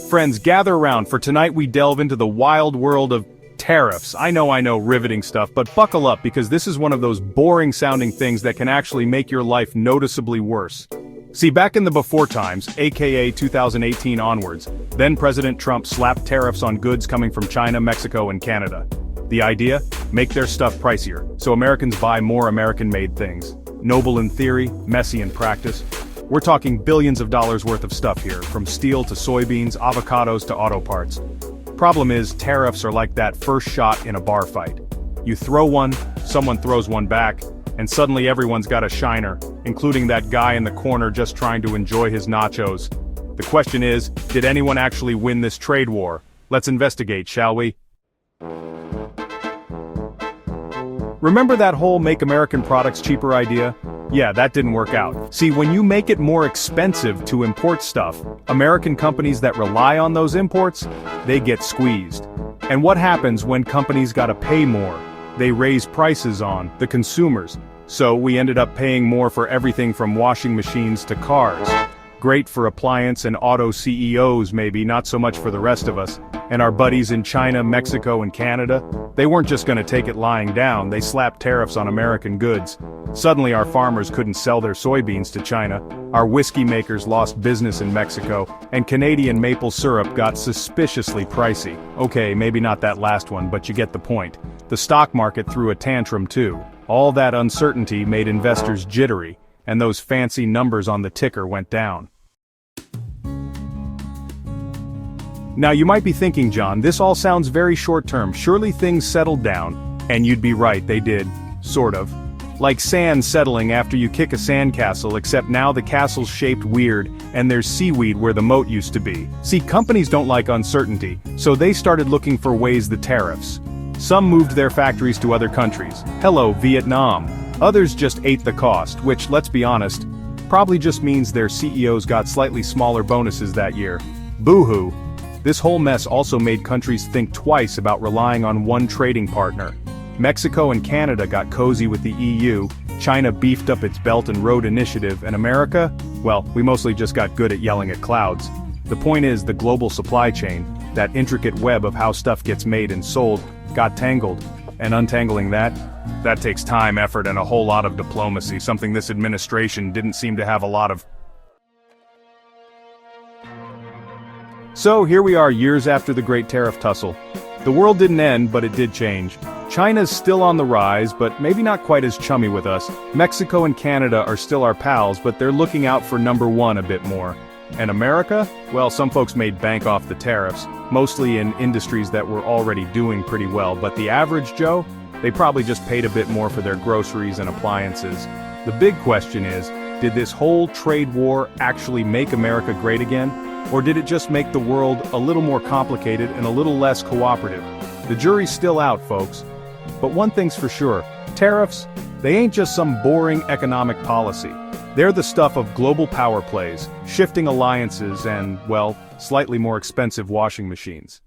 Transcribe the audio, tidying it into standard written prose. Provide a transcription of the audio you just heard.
Friends, gather around, for tonight we delve into the wild world of tariffs. I know, riveting stuff, but buckle up because this is one of those boring-sounding things that can actually make your life noticeably worse. See, back in the before times, aka 2018 onwards, then President Trump slapped tariffs on goods coming from China, Mexico, and Canada. The idea? Make their stuff pricier, so Americans buy more American-made things. Noble in theory, messy in practice. We're talking billions of dollars worth of stuff here, from steel to soybeans, avocados to auto parts. Problem is, tariffs are like that first shot in a bar fight. You throw one, someone throws one back, and suddenly everyone's got a shiner, including that guy in the corner just trying to enjoy his nachos. The question is, did anyone actually win this trade war? Let's investigate, shall we? Remember that whole Make American Products Cheaper idea? Yeah, that didn't work out. See, when you make it more expensive to import stuff, American companies that rely on those imports, they get squeezed. And what happens when companies gotta pay more? They raise prices on the consumers. So we ended up paying more for everything from washing machines to cars. Great for appliance and auto CEOs maybe, not so much for the rest of us. And our buddies in China, Mexico, and Canada, they weren't just gonna take it lying down, they slapped tariffs on American goods. Suddenly our farmers couldn't sell their soybeans to China, our whiskey makers lost business in Mexico, and Canadian maple syrup got suspiciously pricey. Okay, maybe not that last one, but you get the point. The stock market threw a tantrum too. All that uncertainty made investors jittery, and those fancy numbers on the ticker went down. Now you might be thinking, John, this all sounds very short-term, surely things settled down, and you'd be right, they did. Sort of. Like sand settling after you kick a sandcastle, except now the castle's shaped weird, and there's seaweed where the moat used to be. See, companies don't like uncertainty, so they started looking for ways the tariffs. Some moved their factories to other countries. Hello, Vietnam. Others just ate the cost, which, let's be honest, probably just means their CEOs got slightly smaller bonuses that year. Boo-hoo. This whole mess also made countries think twice about relying on one trading partner. Mexico and Canada got cozy with the EU, China beefed up its Belt and Road Initiative, and America? Well, we mostly just got good at yelling at clouds. The point is, the global supply chain, that intricate web of how stuff gets made and sold, got tangled. And untangling that takes time, effort, and a whole lot of diplomacy, something this administration didn't seem to have a lot of. So here we are years after the Great Tariff Tussle. The world didn't end, but it did change. China's still on the rise, but maybe not quite as chummy with us. Mexico and Canada are still our pals, but they're looking out for number one a bit more. And America? Well, some folks made bank off the tariffs, mostly in industries that were already doing pretty well, but the average Joe? They probably just paid a bit more for their groceries and appliances. The big question is, did this whole trade war actually make America great again? Or did it just make the world a little more complicated and a little less cooperative? The jury's still out, folks. But one thing's for sure, tariffs, they ain't just some boring economic policy. They're the stuff of global power plays, shifting alliances and, well, slightly more expensive washing machines.